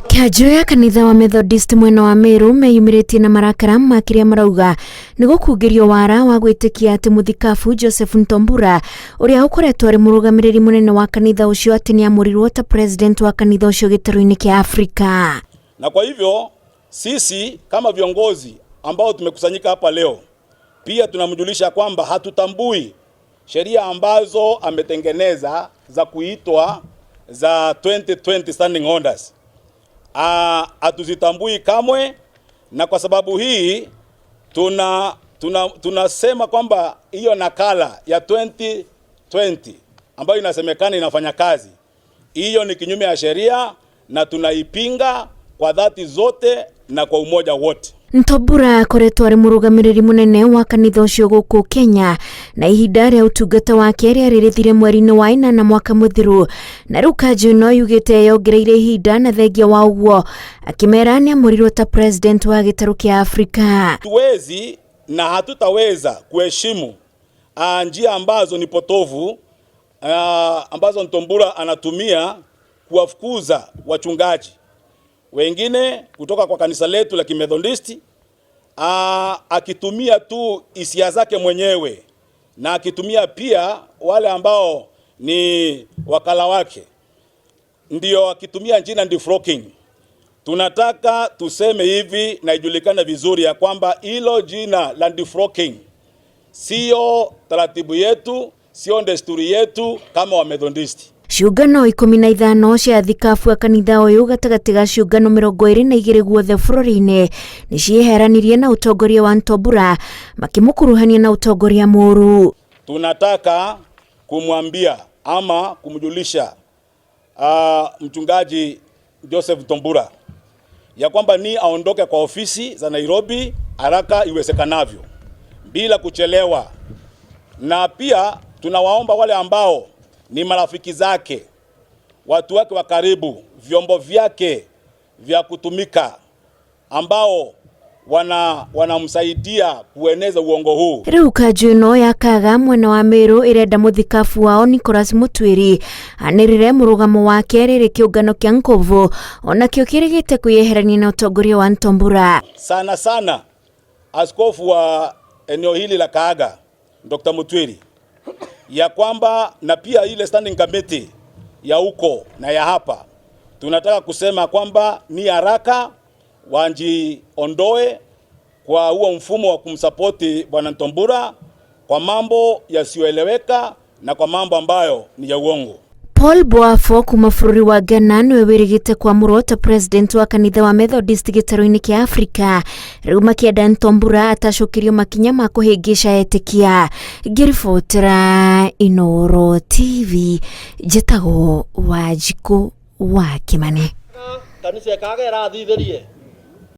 Kiajoya kanitha wa Methodist mwena wa Meru meyumiritie na marakara makiria marauga nigukungirio wara wa gwitikia ati muthikabu Joseph Ntombura uria ukoretwo ari murugamiriri munene wa kanitha ucio ati ni amurirwo ta president wa kanitha ucio gitaru-ini kia Afrika. Na kwa hivyo sisi kama viongozi ambao tumekusanyika hapa leo pia tunamjulisha kwamba hatutambui sheria ambazo ametengeneza za kuitwa za 2020 standing orders. Hatuzitambui kamwe, na kwa sababu hii tunasema kwamba hiyo nakala ya 2020 ambayo inasemekana inafanya kazi, hiyo ni kinyume ya sheria na tunaipinga kwa dhati zote na kwa umoja wote. Ntombura akoretwo ari murugamiriri munene wa kanitha ucio guku Kenya na ihinda ria utungata wake riarĩrĩthire mweri-inĩ wa ĩnana mwaka muthiru, na riu kanjũ no yugite yongereire ihinda na thengia wa uguo akimera ni amurirwo ta president wa gitaru kia Afrika. Tuwezi na hatutaweza kuheshimu njia ambazo ni potovu ambazo Ntombura anatumia kuwafukuza wachungaji wengine kutoka kwa kanisa letu la Kimethodisti, akitumia tu hisia zake mwenyewe na akitumia pia wale ambao ni wakala wake, ndio akitumia jina defrocking. Tunataka tuseme hivi na ijulikane vizuri ya kwamba hilo jina la defrocking sio taratibu yetu, sio desturi yetu kama wa Methodisti. Ciũngano 15 cia thikabu kanitha uyu gatagati ga ciũngano 22 guothe bũrũri-inĩ ni cieheranirie na utongoria wa Ntombura makimukuruhania na utongoria mũru. Tunataka kumwambia ama kumjulisha mchungaji Joseph Ntombura ya kwamba ni aondoke kwa ofisi za Nairobi haraka iwezekanavyo bila kuchelewa, na pia tunawaomba wale ambao ni marafiki zake, watu wake wa karibu, vyombo vyake vya kutumika ambao wanamsaidia kueneza uongo huu. Riu kanjũ no yakaga mwena wa Meru irenda muthikabu wao Nicholas Mutwiri anirire murugamo wake riri kiũngano kia Nkovu onakio kirigite kuyeherania na utongoria wa Ntombura. Sana askofu wa eneo hili la Kahaga Dr. Mutwiri ya kwamba na pia ile standing committee ya huko na ya hapa, tunataka kusema kwamba ni haraka wanjiondoe kwa huo mfumo wa kumsapoti bwana Ntombura kwa mambo yasiyoeleweka na kwa mambo ambayo ni ya uongo. Paul Boafo kuma bũrũri wa Ghana niwe wĩrĩgĩte kwamũrwo ta president wa kanitha wa Methodist gĩtarũ-inĩ kia Afrika, rĩu makĩenda Ntombura atacokerio makinya ma kũhĩngĩca etĩkia. Ngĩribotera Inooro TV, njĩtagwo Wanjikũ wa Kimani. Kanisa ya Kahaga ĩrathithĩrie